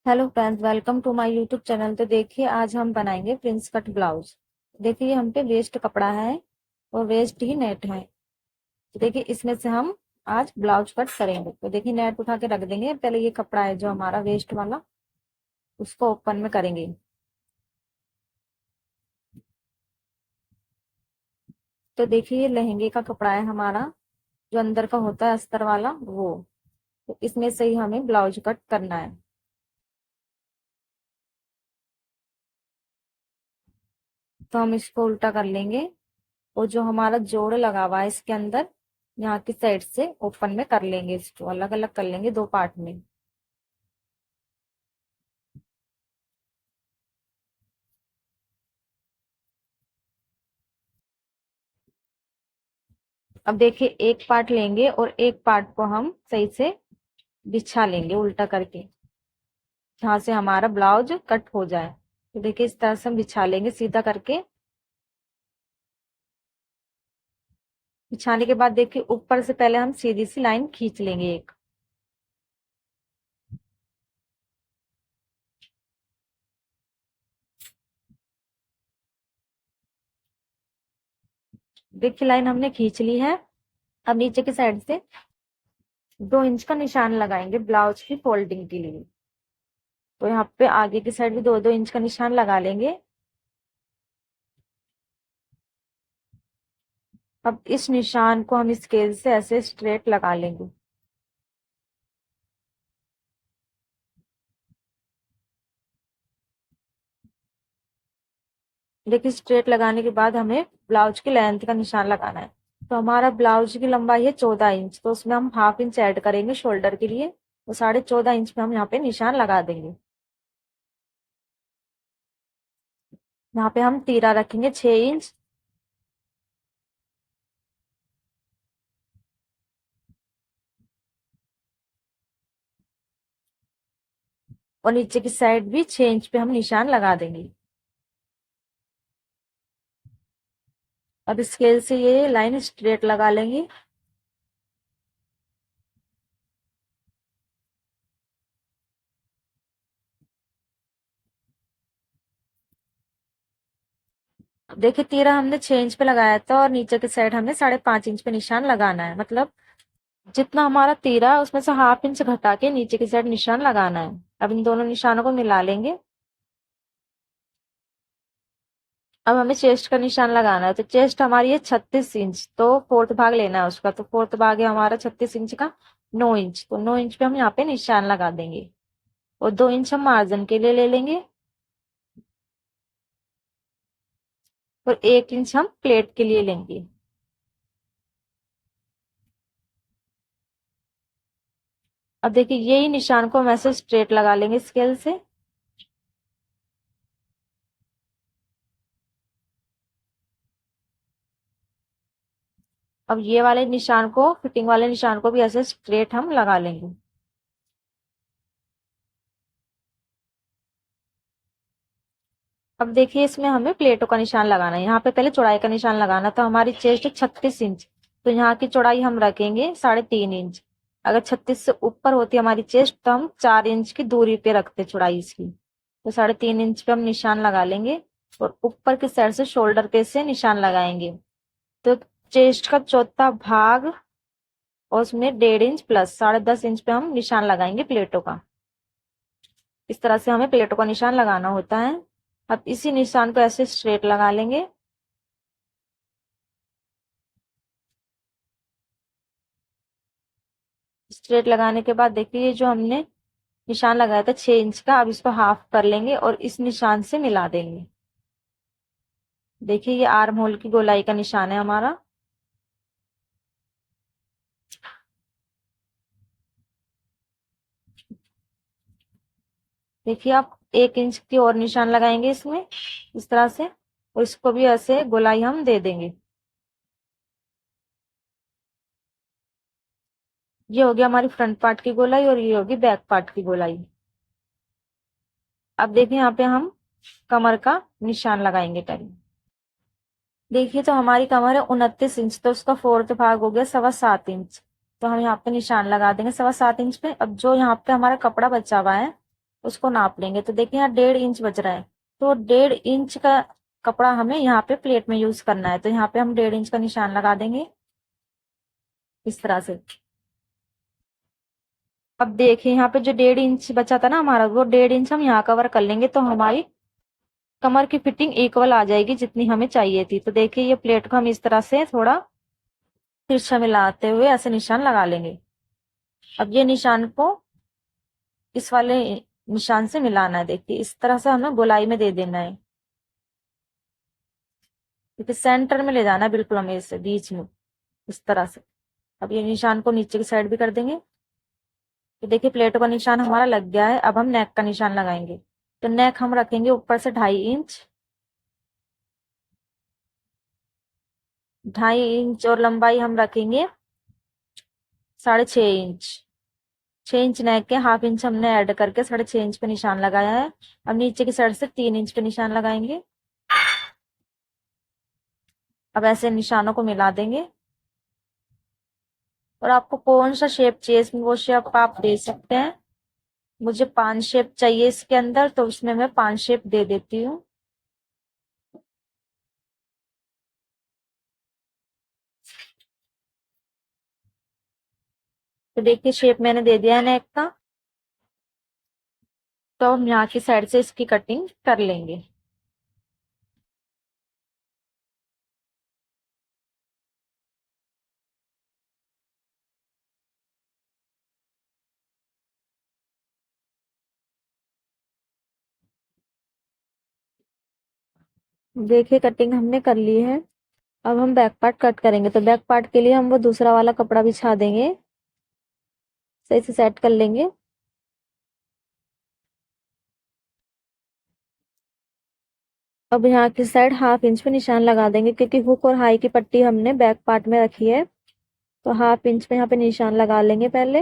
Hello friends, welcome to my YouTube channel. तो देखिए, आज हम बनाएंगे प्रिंस कट ब्लाउज। देखिए, ये हम पे वेस्ट कपड़ा है और वेस्ट ही नेट है। तो देखिए, इसमें से हम आज ब्लाउज कट करेंगे। तो देखिए, नेट उठा के रख देंगे। पहले ये कपड़ा है जो हमारा वेस्ट वाला, उसको ओपन में करेंगे। तो देखिए, ये लहंगे का कपड़ा है हमारा, जो अंदर का होता है अस्तर वाला वो। तो इसमें से ही हमें ब्लाउज कट करना है। तो हम इसको उल्टा कर लेंगे और जो हमारा जोड़ लगा हुआ है इसके अंदर, यहाँ की साइड से ओपन में कर लेंगे। इसको अलग अलग कर लेंगे दो पार्ट में। अब देखिए, एक पार्ट लेंगे और एक पार्ट को हम सही से बिछा लेंगे उल्टा करके, जहां से हमारा ब्लाउज कट हो जाए। तो देखिए, इस तरह से हम बिछा लेंगे सीधा करके। बिछाने के बाद देखिए, ऊपर से पहले हम सीधी सी लाइन खींच लेंगे एक। देखिए, लाइन हमने खींच ली है। अब नीचे की साइड से 2 इंच का निशान लगाएंगे ब्लाउज की फोल्डिंग के लिए। तो यहाँ पे आगे की साइड भी 2-2 इंच का निशान लगा लेंगे। अब इस निशान को हम स्केल से ऐसे स्ट्रेट लगा लेंगे। देखिए, स्ट्रेट लगाने के बाद हमें ब्लाउज की लेंथ का निशान लगाना है। तो हमारा ब्लाउज की लंबाई है 14 इंच, तो उसमें हम हाफ इंच ऐड करेंगे शोल्डर के लिए। तो 14.5 इंच पे हम यहाँ पे निशान लगा देंगे। यहाँ पे हम तीरा रखेंगे 6 इंच। और नीचे की साइड भी 6 इंच पे हम निशान लगा देंगे। अब स्केल से ये लाइन स्ट्रेट लगा लेंगे। देखिए, तीरा हमने 6 इंच पे लगाया था और नीचे की साइड हमें 5.5 इंच पे निशान लगाना है। मतलब जितना हमारा तीरा है उसमें से हाफ इंच घटा के नीचे की साइड निशान लगाना है। अब इन दोनों निशानों को मिला लेंगे। अब हमें चेस्ट का निशान लगाना है। तो चेस्ट हमारी है 36 इंच, तो फोर्थ भाग लेना है उसका। तो फोर्थ भाग है हमारा 36 इंच का 9 इंच। तो 9 इंच पे हम यहाँ पे निशान लगा देंगे और 2 इंच हम मार्जिन के लिए ले लेंगे और 1 इंच हम प्लेट के लिए लेंगे। अब देखिए, यही निशान को हम ऐसे स्ट्रेट लगा लेंगे स्केल से। अब ये वाले निशान को, फिटिंग वाले निशान को भी ऐसे स्ट्रेट हम लगा लेंगे। अब देखिए, इसमें हमें प्लेटों का निशान लगाना है। यहाँ पे पहले चौड़ाई का निशान लगाना। तो हमारी चेस्ट 36 इंच, तो यहाँ की चौड़ाई हम रखेंगे 3.5 इंच। अगर 36 से ऊपर होती हमारी चेस्ट तो हम 4 इंच की दूरी पे रखते चौड़ाई इसकी। तो 3.5 इंच पे हम निशान लगा लेंगे और ऊपर की साइड से शोल्डर पे से निशान लगाएंगे। तो चेस्ट का चौथा भाग और उसमें 1.5 इंच प्लस 10.5 इंच पे हम निशान लगाएंगे प्लेटों का। इस तरह से हमें प्लेटों का निशान लगाना होता है। अब इसी निशान को ऐसे स्ट्रेट लगा लेंगे। स्ट्रेट लगाने के बाद देखिए, ये जो हमने निशान लगाया था 6 इंच का, अब इसको हाफ कर लेंगे और इस निशान से मिला देंगे। देखिए, ये आर्म होल की गोलाई का निशान है हमारा। देखिए, आप 1 इंच की और निशान लगाएंगे इसमें इस तरह से, और इसको भी ऐसे गोलाई हम दे देंगे। ये हो गया हमारी फ्रंट पार्ट की गोलाई और ये होगी बैक पार्ट की गोलाई। अब देखिए, यहाँ पे हम कमर का निशान लगाएंगे पहले। देखिए, तो हमारी कमर है 29 इंच, तो उसका फोर्थ भाग हो गया 7.25 इंच। तो हम यहाँ पे निशान लगा देंगे 7.25 इंच पे। अब जो यहाँ पे हमारा कपड़ा बचा हुआ है उसको नाप लेंगे। तो देखिए यहाँ 1.5 इंच बच रहा है, तो 1.5 इंच का कपड़ा हमें यहाँ पे प्लेट में यूज करना है। तो यहाँ पे हम 1.5 इंच का निशान लगा देंगे इस तरह से। अब देखिए यहाँ पे जो 1.5 इंच बचा था ना हमारा, वो 1.5 इंच हम यहाँ कवर कर लेंगे, तो हमारी कमर की फिटिंग इक्वल आ जाएगी जितनी हमें चाहिए थी। तो देखिए ये प्लेट को हम इस तरह से थोड़ा तिरछा मिलाते हुए ऐसे निशान लगा लेंगे। अब ये निशान को इस वाले निशान से मिलाना है। देखिए इस तरह से हमें गोलाई में दे देना है, क्योंकि सेंटर में ले जाना है बिल्कुल हमें, इसे बीच में इस तरह से। अब ये निशान को नीचे की साइड भी कर देंगे। तो देखिए प्लेटों का निशान हमारा लग गया है। अब हम नेक का निशान लगाएंगे। तो नेक हम रखेंगे ऊपर से 2.5 इंच, 2.5 इंच, और लंबाई हम रखेंगे 6.5 इंच। 6 इंच नेक के, 1/2 इंच हमने ऐड करके 6.5 इंच पे निशान लगाया है। अब नीचे की साइड से 3 इंच पे निशान लगाएंगे। अब ऐसे निशानों को मिला देंगे, और आपको कौन सा शेप चाहिए इसमें वो शेप आप दे सकते हैं। मुझे 5 शेप चाहिए इसके अंदर, तो उसमें मैं 5 शेप दे देती हूँ। तो देखिए शेप मैंने दे दिया है नेक का। तो हम यहाँ की साइड से इसकी कटिंग कर लेंगे। देखिए कटिंग हमने कर ली है। अब हम बैक पार्ट कट करेंगे। तो बैक पार्ट के लिए हम वो दूसरा वाला कपड़ा बिछा देंगे, सही से सेट कर लेंगे। अब यहाँ की साइड 1/2 इंच पे निशान लगा देंगे, क्योंकि हुक और हाई की पट्टी हमने बैक पार्ट में रखी है। तो 1/2 इंच पे यहाँ पे निशान लगा लेंगे पहले।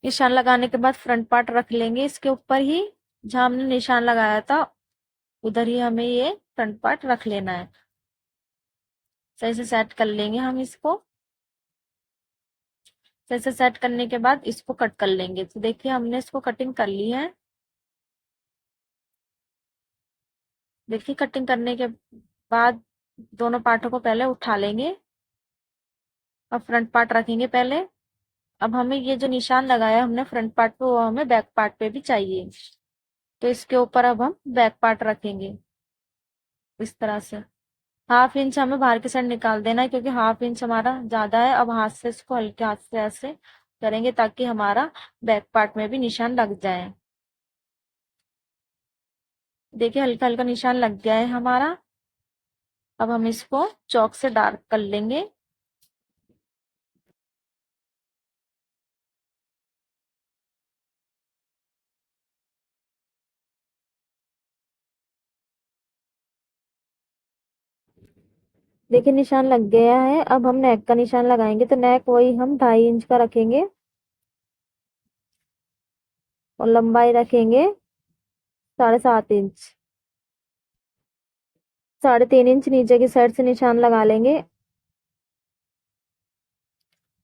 निशान लगाने के बाद फ्रंट पार्ट रख लेंगे इसके ऊपर ही, जहां हमने निशान लगाया था उधर ही हमें ये फ्रंट पार्ट रख लेना है। सही से सेट कर लेंगे हम इसको। सही से सेट करने के बाद इसको कट कर लेंगे। तो देखिए हमने इसको कटिंग कर ली है। देखिए कटिंग करने के बाद दोनों पार्टों को पहले उठा लेंगे। अब फ्रंट पार्ट रखेंगे पहले। अब हमें ये जो निशान लगाया हमने फ्रंट पार्ट पे, वो हमें बैक पार्ट पे भी चाहिए। तो इसके ऊपर अब हम बैक पार्ट रखेंगे इस तरह से। 1/2 इंच हमें बाहर की साइड निकाल देना है, क्योंकि 1/2 इंच हमारा ज्यादा है। अब हाथ से इसको हल्के हाथ से ऐसे करेंगे, ताकि हमारा बैक पार्ट में भी निशान लग जाए। देखिए हल्का हल्का निशान लग गया है हमारा। अब हम इसको चौक से डार्क कर लेंगे। देखिए निशान लग गया है। अब हम नेक का निशान लगाएंगे। तो नेक वही हम 2.5 इंच का रखेंगे, और लंबाई रखेंगे 7.5 इंच। 3.5 इंच नीचे की साइड से निशान लगा लेंगे।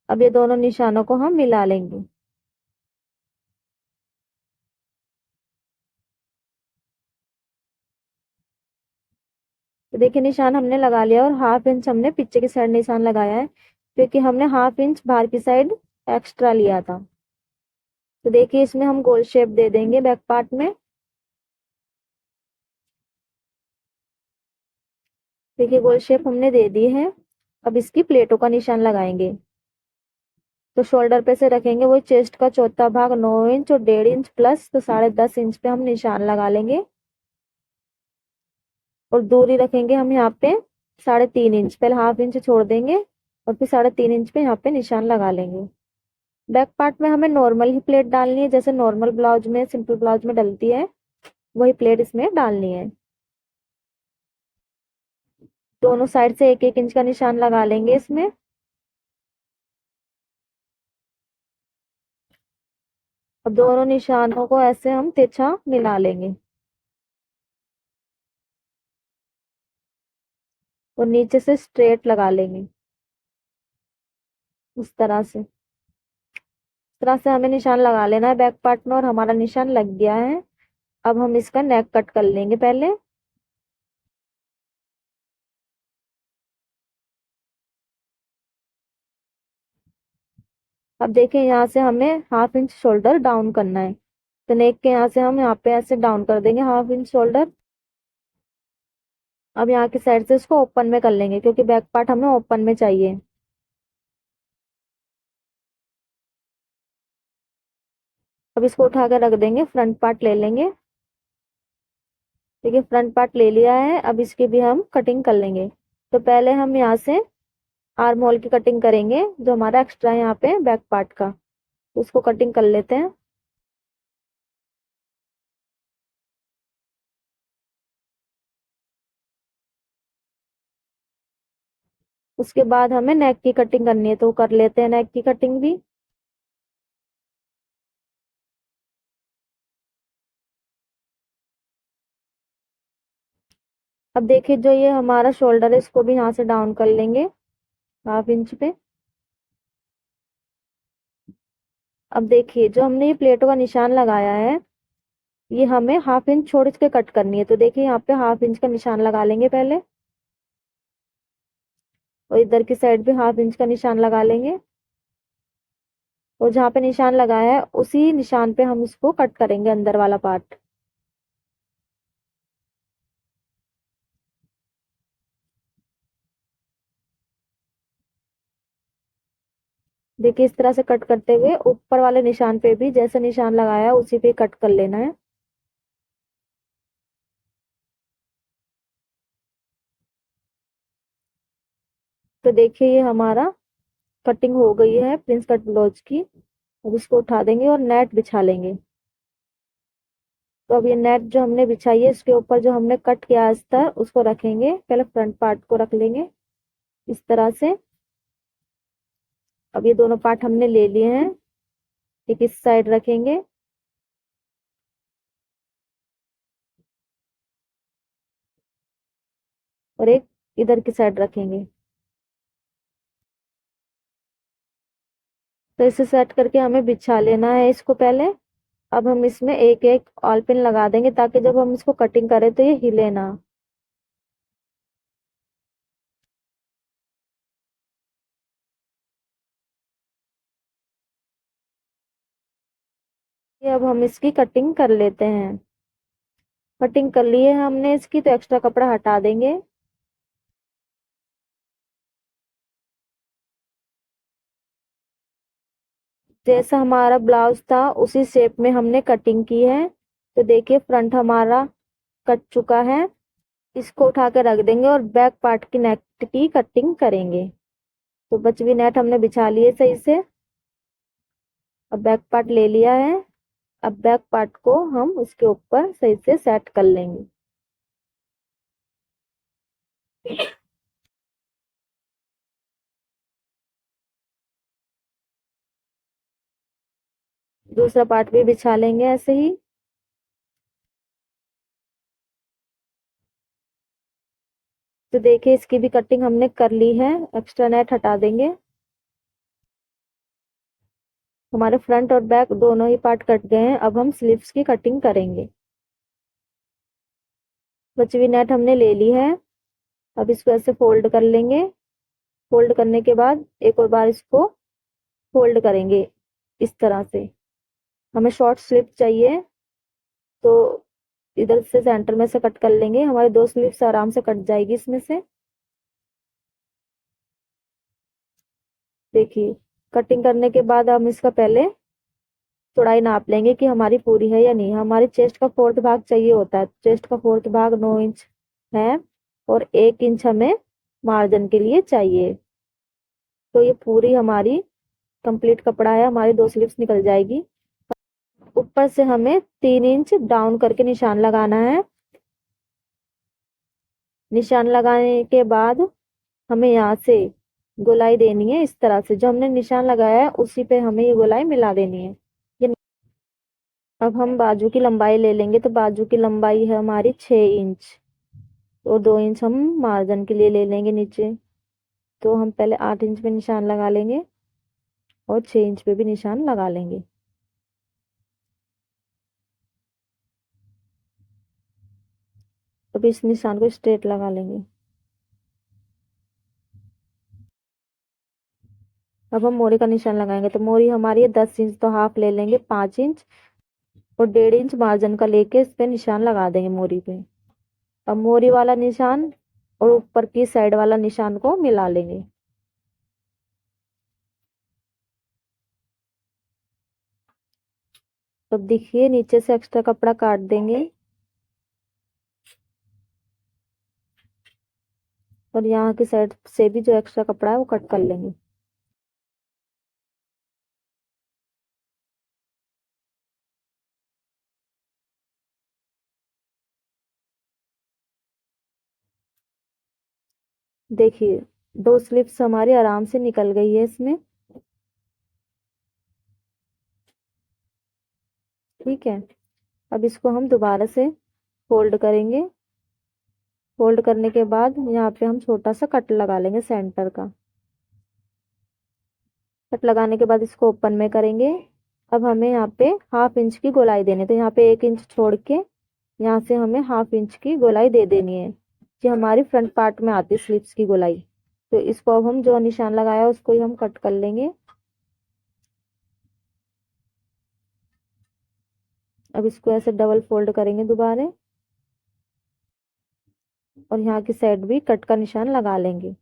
अब ये दोनों निशानों को हम मिला लेंगे। तो देखिए निशान हमने लगा लिया, और 1/2 इंच हमने पीछे की साइड निशान लगाया है, क्योंकि हमने 1/2 इंच बाहर की साइड एक्स्ट्रा लिया था। तो देखिए इसमें हम गोल शेप दे देंगे बैक पार्ट में। देखिए गोल शेप हमने दे दी है। अब इसकी प्लेटों का निशान लगाएंगे। तो शोल्डर पे से रखेंगे वही चेस्ट का चौथा भाग 9 इंच, और 1.5 इंच प्लस तो 10.5 इंच पे हम निशान लगा लेंगे। और दूरी रखेंगे हम यहाँ पे 3.5 इंच। पहले 1/2 इंच छोड़ देंगे, और फिर 3.5 इंच पे यहाँ पे निशान लगा लेंगे। बैक पार्ट में हमें नॉर्मल ही प्लेट डालनी है, जैसे नॉर्मल ब्लाउज में, सिंपल ब्लाउज में डलती है, वही प्लेट इसमें डालनी है। दोनों साइड से 1-1 इंच का निशान लगा लेंगे इसमें। अब दोनों निशानों को ऐसे हम तिरछा मिला लेंगे, और नीचे से स्ट्रेट लगा लेंगे इस तरह से। तरह से हमें निशान लगा लेना है बैक पार्ट में, और हमारा निशान लग गया है। अब हम इसका नेक कट कर लेंगे पहले। अब देखिए यहाँ से हमें 1/2 इंच शोल्डर डाउन करना है, तो नेक के यहाँ से हम यहाँ पे ऐसे डाउन कर देंगे 1/2 इंच शोल्डर। अब यहाँ की साइड से इसको ओपन में कर लेंगे, क्योंकि बैक पार्ट हमें ओपन में चाहिए। अब इसको उठा कर रख देंगे, फ्रंट पार्ट ले लेंगे। देखिए फ्रंट पार्ट ले लिया है, अब इसकी भी हम कटिंग कर लेंगे। तो पहले हम यहाँ से आर्म होल की कटिंग करेंगे, जो हमारा एक्स्ट्रा है यहाँ पे बैक पार्ट का, उसको कटिंग कर लेते हैं। उसके बाद हमें नेक की कटिंग करनी है, तो कर लेते हैं नेक की कटिंग भी। अब देखिए जो ये हमारा शोल्डर है, इसको भी यहाँ से डाउन कर लेंगे 1/2 इंच पे। अब देखिए जो हमने ये प्लेटों का निशान लगाया है, ये हमें 1/2 इंच छोड़ के कट करनी है। तो देखिए यहाँ पे 1/2 इंच का निशान लगा लेंगे पहले, और इधर की साइड भी 1/2 इंच का निशान लगा लेंगे। और जहाँ पे निशान लगाया है उसी निशान पे हम इसको कट करेंगे, अंदर वाला पार्ट। देखिए इस तरह से कट करते हुए ऊपर वाले निशान पे भी जैसे निशान लगाया है उसी पे कट कर लेना है। तो देखिए ये हमारा कटिंग हो गई है प्रिंस कट ब्लाउज की। अब इसको उठा देंगे और नेट बिछा लेंगे। तो अब ये नेट जो हमने बिछाई है, इसके ऊपर जो हमने कट किया अस्तर उसको रखेंगे। पहले फ्रंट पार्ट को रख लेंगे इस तरह से। अब ये दोनों पार्ट हमने ले लिए हैं, एक इस साइड रखेंगे और एक इधर की साइड रखेंगे। तो इसे सेट करके हमें बिछा लेना है इसको पहले। अब हम इसमें एक एक ऑल पिन लगा देंगे, ताकि जब हम इसको कटिंग करें तो ये हिले ना। ये अब हम इसकी कटिंग कर लेते हैं। कटिंग कर ली है हमने इसकी, तो एक्स्ट्रा कपड़ा हटा देंगे। जैसा हमारा ब्लाउज था उसी शेप में हमने कटिंग की है। तो देखिए फ्रंट हमारा कट चुका है। इसको उठा कर रख देंगे और बैक पार्ट की नेक की कटिंग करेंगे। तो बची हुई नेट हमने बिछा ली है सही से। अब बैक पार्ट ले लिया है। अब बैक पार्ट को हम उसके ऊपर सही से सेट कर लेंगे। दूसरा पार्ट भी बिछा लेंगे ऐसे ही। तो देखिए इसकी भी कटिंग हमने कर ली है, एक्स्ट्रा नेट हटा देंगे। हमारे फ्रंट और बैक दोनों ही पार्ट कट गए हैं। अब हम स्लीव्स की कटिंग करेंगे। बची हुई नेट हमने ले ली है। अब इसको ऐसे फोल्ड कर लेंगे। फोल्ड करने के बाद एक और बार इसको फोल्ड करेंगे इस तरह से। हमें शॉर्ट स्लीव चाहिए, तो इधर से सेंटर में से कट कर लेंगे। हमारी 2 स्लीव्स आराम से कट जाएगी इसमें से। देखिए कटिंग करने के बाद हम इसका पहले चौड़ाई नाप लेंगे कि हमारी पूरी है या नहीं। हमारी चेस्ट का 4th भाग चाहिए होता है, चेस्ट का 4th भाग 9 इंच है, और 1 इंच हमें मार्जिन के लिए चाहिए। तो ये पूरी हमारी कंप्लीट कपड़ा है, हमारी 2 स्लीव्स निकल जाएगी। ऊपर से हमें 3 इंच डाउन करके निशान लगाना है। निशान लगाने के बाद हमें यहाँ से गोलाई देनी है इस तरह से। जो हमने निशान लगाया है उसी पे हमें ये गोलाई मिला देनी है। ये अब हम बाजू की लंबाई ले लेंगे। तो बाजू की लंबाई है हमारी 6 इंच, और 2 इंच हम मार्जिन के लिए ले लेंगे नीचे। तो हम पहले 8 इंच पे निशान लगा लेंगे। और 6 इंच पे भी निशान लगा लेंगे। अब इस निशान को स्ट्रेट लगा लेंगे। अब हम मोरी का निशान लगाएंगे, तो मोरी हमारी है 10 इंच, तो हाफ ले लेंगे 5 इंच, और 1.5 इंच मार्जिन का लेके इस पे निशान लगा देंगे मोरी पे। अब मोरी वाला निशान और ऊपर की साइड वाला निशान को मिला लेंगे। अब देखिए नीचे से एक्स्ट्रा कपड़ा काट देंगे, और यहाँ की साइड से भी जो एक्स्ट्रा कपड़ा है वो कट कर लेंगे। देखिए 2 स्लिप्स हमारी आराम से निकल गई है इसमें। ठीक है, अब इसको हम दोबारा से फोल्ड करेंगे। फोल्ड करने के बाद यहाँ पे हम छोटा सा कट लगा लेंगे सेंटर का। कट लगाने के बाद इसको ओपन में करेंगे। अब हमें यहाँ पे हाफ इंच की गोलाई देनी, तो यहाँ पे 1 इंच छोड़ के यहाँ से हमें हाफ इंच की गोलाई दे देनी है। ये हमारी फ्रंट पार्ट में आती है स्लीव्स की गोलाई। तो इसको अब हम जो निशान लगाया उसको ही हम कट कर लेंगे। अब इसको ऐसे डबल फोल्ड करेंगे दोबारा, और यहाँ की साइड भी कट का निशान लगा लेंगे।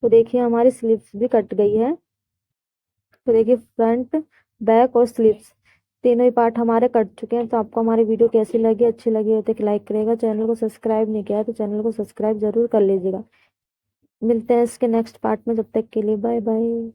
तो देखिए हमारी स्लीव्स भी कट गई है। तो देखिए फ्रंट, बैक और स्लीव्स तीनों ही पार्ट हमारे कट चुके हैं। तो आपको हमारी वीडियो कैसी लगी, अच्छी लगी हो तो एक लाइक करेगा। चैनल को सब्सक्राइब नहीं किया है तो चैनल को सब्सक्राइब जरूर कर लीजिएगा। मिलते हैं इसके नेक्स्ट पार्ट में, जब तक के लिए बाय बाय।